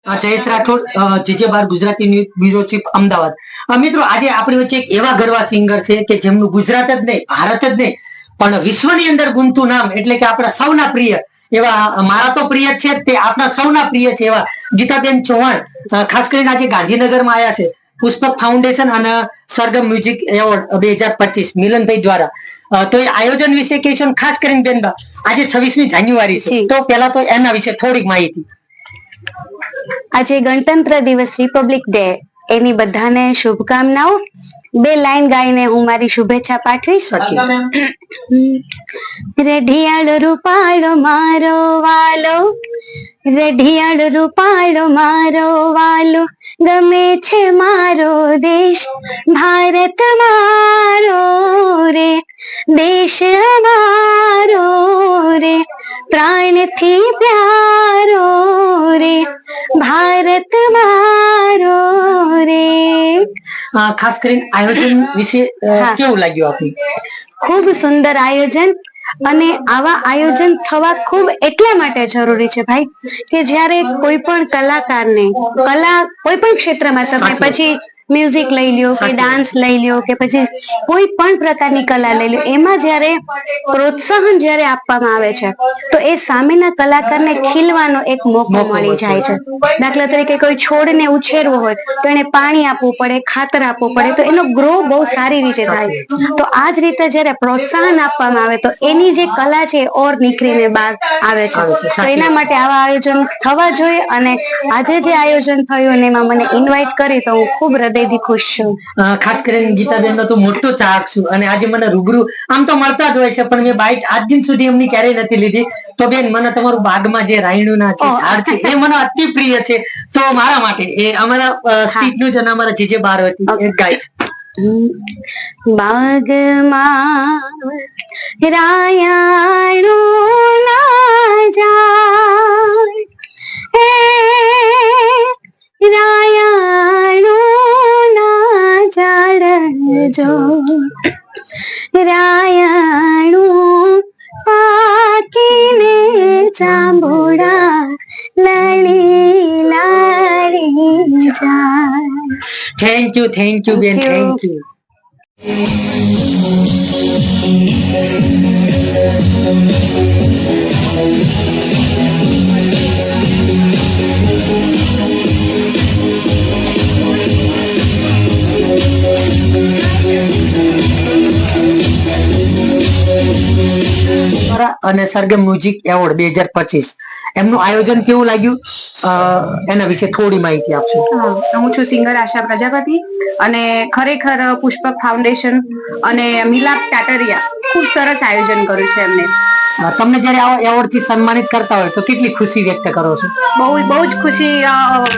Jayesh Rathod, GJ બાર Gujarati news bureau chief, Ahmedabad. મિત્રો, આજે આપણી વચ્ચે એક એવા ગરવા સિંગર છે કે જેમનું ગુજરાત જ નહીં, ભારત જ નહીં, પણ વિશ્વની અંદર ગુમતું નામ, એટલે કે આપણા સૌના પ્રિય એવા, મારા તો પ્રિય છે તે આપણા સૌના પ્રિય છે એવા ગીતાબેન ચૌહાણ ખાસ કરીને આજે ગાંધીનગરમાં આવ્યા છે પુષ્પક ફાઉન્ડેશન અને સરગમ મ્યુઝિક એવોર્ડ 2025 મિલનભાઈ દ્વારા. તો એ આયોજન વિશે કહેશો, ખાસ કરીને બેનબા આજે 26મી જાન્યુઆરી છે, તો પહેલા તો એના વિશે થોડીક માહિતી. આજે ગણતંત્ર દિવસ, રિપબ્લિક ડે, એની બધાને શુભકામનાઓ. બે લાઈન ગાઈને હું મારી શુભેચ્છા પાઠવીશ. રઢિયાળ રૂપાળો મારો વાલો, રઢિયાળ રૂપાળો મારો વાલો, ગમે છે મારો દેશ ભારત મારો રે, દેશ અમારો રે, પ્રાણથી પ્યારો રે, ભારત મારો રે. ખાસ કરીને આયોજન વિશે કેવું લાગ્યું આપને? ખૂબ સુંદર આયોજન, અને આવા આયોજન થવા ખૂબ એટલા માટે જરૂરી છે ભાઈ કે જ્યારે કોઈ પણ કલાકારને કોઈ પણ ક્ષેત્રમાં, તમે પછી મ્યુઝિક લઈ લ્યો કે ડાન્સ લઈ લ્યો કે પછી કોઈ પણ પ્રકારની કલા લઈ લ્યો, એમાં જ્યારે પ્રોત્સાહન જ્યારે આપવામાં આવે છે તો એ સામેના કલાકારને ખીલવાનો એક મોકો મળી જાય છે. દાખલા તરીકે કોઈ છોડને ઉછેરવો હોય તો એને પાણી આપવું પડે, ખાતર આપવું પડે, તો એનો ગ્રો બહુ સારી રીતે થાય. તો આ જ રીતે જ્યારે પ્રોત્સાહન આપવામાં આવે તો એની જે કલા છે ઓર નીકળીને બહાર આવે છે. તો એના માટે આવા આયોજન થવા જોઈએ, અને આજે જે આયોજન થયું અને એમાં મને ઇન્વાઇટ કરી તો હું ખૂબ હૃદયથી ખુશ છું. ખાસ કરીને ગીતાબેન નો તો મોટો ચાહક છું, અને આજે મને રૂબરૂ આમ તો મળતા જ હોય છે પણ મેં બાઇટ આજ દિન સુધી એમની ક્યારેય નથી લીધી. તો બેન, મને તમારું બાગમાં જે રાયણુના જે ઝાડ છે એ મને અતિ પ્રિય છે, તો મારા માટે એ અમારા સ્ટ્રીટ ન્યૂઝ અને અમારા જીજે બાર હતી એક ગાય બાગમાં રાયણું ના ઝાડ, રાયણું ના ઝાડ જો, રાયણું પાકીને જાંબુડા લળી લળી જાય. થેન્ક યુ બેન, થેન્ક યુ. અને સરગમ મ્યુઝિક એવોર્ડ 2025 એમનું આયોજન કેવું લાગ્યું, એના વિશે થોડી માહિતી આપશો? હું છું સિંગર આશા પ્રજાપતિ, અને ખરેખર પુષ્પક ફાઉન્ડેશન અને મિલાપ ટાટરિયા ખૂબ સરસ આયોજન કર્યું છે એમને. તમને જયારે આવા એવોર્ડ થી સન્માનિત કરતા હોય તો કેટલી ખુશી વ્યક્ત કરો છો? બહુ જ ખુશી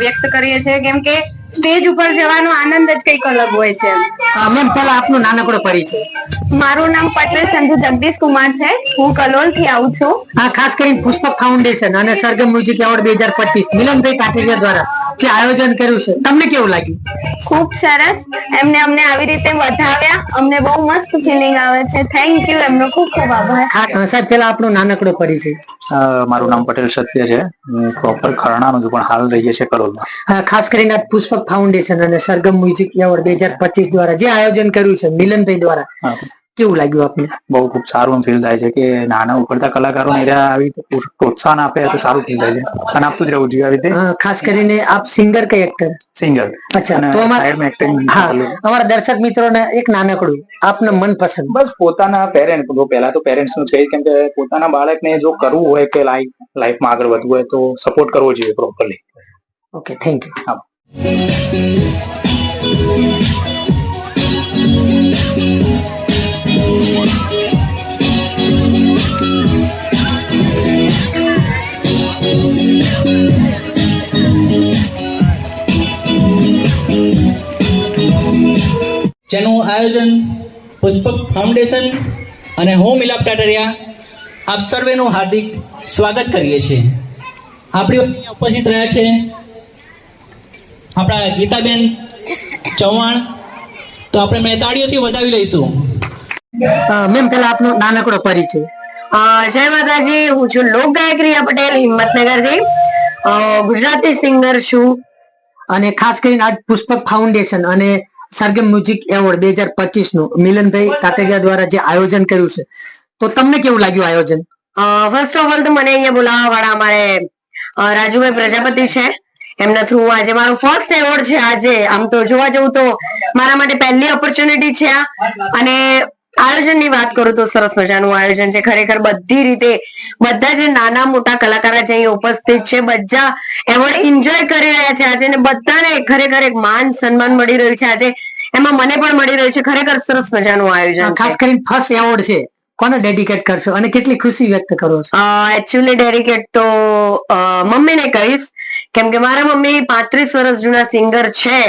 વ્યક્ત કરીએ છીએ, કેમ કે સ્ટેજ ઉપર જવાનો આનંદ જ કંઈક અલગ હોય છે. મેમ, પહેલા આપનો નાનકડો પરિચય. મારું નામ પટેલ સંજુ જગદીશ કુમાર છે, હું કલોલ થી આવું છું. ખાસ કરીને પુષ્પક ફાઉન્ડેશન અને સરગમ મ્યુઝિક એવોર્ડ 2025 મિલનભાઈ કાટેરિયા દ્વારા જે આયોજન કર્યું છે, તમને કેવું લાગ્યું? ખૂબ સરસ, એમને અમને આવી રીતે વધાવ્યા, અમને બહુ મસ્ત ફિલિંગ આવે છે. થેન્ક યુ, એમનો ખૂબ ખૂબ આભાર. સાહેબ, પહેલા આપનો નાનકડો પરિચય. મારું નામ પટેલ સત્ય છે, હું પ્રોપર ખરણાનો છું પણ હાલ રહીએ છીએ કલોલમાં. ખાસ કરીને પુષ્પક ફાઉન્ડેશન અને સરગમ મ્યુઝિક એવોર્ડ 2025 દ્વારા જે આયોજન કર્યું છે મિલનભાઈ દ્વારા, કેવું લાગ્યું આપને? બહુ ખૂબ સારું ફીલ થાય છે કે નાના ઉભરતા કલાકારોને આવી રીતે પ્રોત્સાહન આપે તો સારું ફીલ થાય છે, અને આપતું જ રહેવું જોઈએ આવી રીતે. ખાસ કરીને આપ સિંગર કે એક્ટર? સિંગર. અચ્છા, તો અમારા દર્શક મિત્રોને એક નાનકડું આપનું મનપસંદ. બસ પોતાના પેરેન્ટ, પહેલા તો પેરેન્ટ્સ નું છે, કેમ કે પોતાના બાળકને જો કરવું હોય કે લાઈફમાં આગળ વધવું હોય તો સપોર્ટ કરવો જોઈએ પ્રોપરલી. Okay, thank you. જેનું આયોજન પુષ્પક ફાઉન્ડેશન અને હું મિલાપ ટાટરિયા આપ સર્વેનું હાર્દિક સ્વાગત કરીએ છીએ. આપણી ઉપસ્થિત રહ્યા છે આપણા ગીતાબેન ચૌહાણ, તો આપણે એમને તાળીઓથી વધાવી લઈશું. મેમ, પહેલા આપનો નાનકડો પરિચય. જય માતાજી, હું છું લોકગાયક રિયા પટેલ, હિંમતનગર થી. ગુજરાતી સિંગર છું. અને ખાસ કરીને આજ પુષ્પક ફાઉન્ડેશન અને સરગમ મ્યુઝિક એવોર્ડ 2025 નું મિલનભાઈ કાતરિયા દ્વારા જે આયોજન કર્યું છે, તો તમને કેવું લાગ્યું આયોજન? ફર્સ્ટ ઓફ ઓલ તો મને અહીંયા બોલાવવા વાળા અમારે રાજુભાઈ પ્રજાપતિ છે, એમના થ્રુ આજે મારો ફર્સ્ટ એવોર્ડ છે. આજે આમ તો જોવા જવું તો મારા માટે પહેલી ઓપોર્ચ્યુનિટી છે આ. અને આયોજન ની વાત કરું તો સરસ મજાનું આયોજન છે. ખરેખર બધી રીતે બધા જે નાના મોટા કલાકારો છે અહીં ઉપસ્થિત છે, બધા એવોર્ડ એન્જોય કરી રહ્યા છે આજે, ને બધાને ખરેખર એક માન સન્માન મળી રહ્યું છે આજે, એમાં મને પણ મળી રહ્યું છે. ખરેખર સરસ મજાનું આયોજન. ખાસ કરીને ફર્સ્ટ એવોર્ડ છે, કોને ડેડિકેટ કરશો અને કેટલી ખુશી વ્યક્ત કરો છો? એકચ્યુઅલી ડેડિકેટ તો મમ્મીને કહીશ, કેમ કે મારા મમ્મી 35 વર્ષ જૂના સિંગર છે.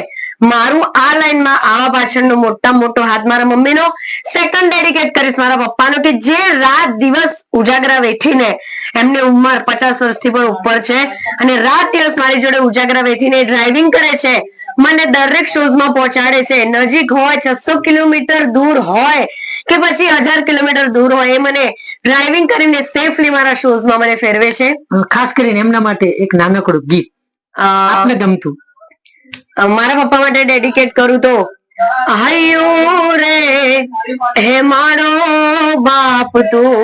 મારું આ લાઈનમાં આવા પાછળનો મોટો હાથ મારા મમ્મીનો. સેકન્ડ ડેડિકેટ કરીશ મારા પપ્પાનો, કે જે રાત દિવસ ઉજાગરા વેઠીને, એમની ઉંમર 50 વર્ષથી પણ ઉપર છે, અને રાત દિવસ મારી જોડે ઉજાગરા વેઠીને ડ્રાઇવિંગ કરે છે, મને દરેક શોઝમાં પહોંચાડે છે. નજીક હોય, 600 કિલોમીટર દૂર હોય કે પછી 1000 કિલોમીટર દૂર હોય, એ મને ડ્રાઇવિંગ કરીને સેફલી મારા શોઝમાં મને ફેરવે છે. ખાસ કરીને એમના માટે એક નાનકડું ગીત આપને ગમતું. મારા પપ્પા માટે ડેડિકેટ કરું તો, હૈયો રે હે મારો બાપ તું,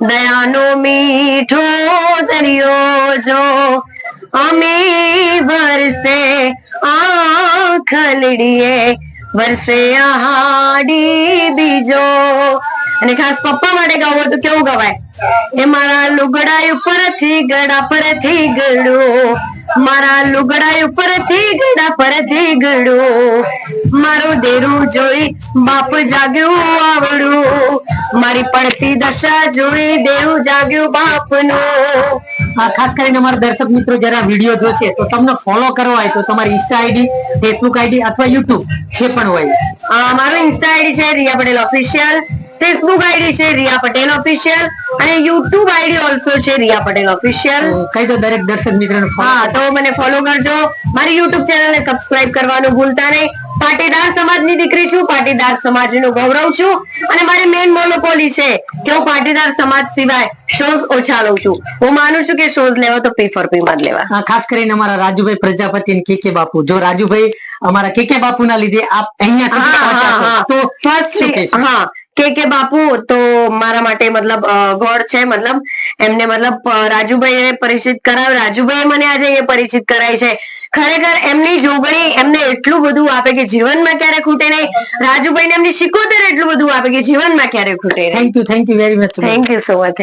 દયાનો મીઠો દરિયો જો, અમી વરસે આખલડીએ, વરસે આહાડી બીજો. અને ખાસ પપ્પા માટે ગાવું તો કેવું ગવાય, એ મારા લુગડા ઉપરથી ગળા પરથી ગળું, મારા લુગડા ઉપરથી ગળા પરથી ગળું, મારું દેરું જોઈ બાપ જાગ્યું આવડું, મારી પડતી દશા જોઈ દેરું જાગ્યું બાપનું. ખાસ કરીને અમારા દર્શક મિત્રો જરા વિડીયો જોશે તો તમને ફોલો કરવા હોય તો તમારી ઇન્સ્ટા આઈડી, ફેસબુક આઈડી અથવા યુટ્યુબ જે પણ હોય. મારું ઇન્સ્ટા આઈડી છે Riya Patel official, Facebook ID છે રિયા પટેલ ઓફિશિયલ, અને યુટ્યુબ આઈડી ઓલ્સો છે રિયા પટેલ ઓફિશિયલ. કઈ તો દરેક દર્શક મિત્રોને તો મને ફોલો કરજો. મારી યુટ્યુબ ચેનલને સબસ્ક્રાઇબ કરવાનું ભૂલતા નહીં. પાટીદાર સમાજની દીકરી છું, પાટીદાર સમાજનું ગૌરવ છું, અને મારી મેઇન મોનોપોલી છે કે હું પાટીદાર સમાજ સિવાય શોઝ ઓછા લઉં છું. હું માનું છું કે શોઝ લેવા તો પી ફોર પી માં જ લેવા. ખાસ કરીને અમારા રાજુભાઈ પ્રજાપતિ અને કેકે બાપુ, જો રાજુભાઈ અમારા કેકે બાપુ ના લીધે આપ અહીંયા તો ફર્સ્ટ કે બાપુ તો મારા માટે મતલબ ગોડ છે. મતલબ એમને મતલબ રાજુભાઈ પરિચિત કરાવ્યો, રાજુભાઈ મને આજે એ પરિચિત કરાય છે. ખરેખર એમની જોગણી એમને એટલું બધું આપે કે જીવનમાં ક્યારે ખૂટે નહીં. રાજુભાઈ ને એમની શિકોતર એટલું બધું આપે કે જીવનમાં ક્યારે ખૂટે નહીં. Thank you very much. Thank you so much.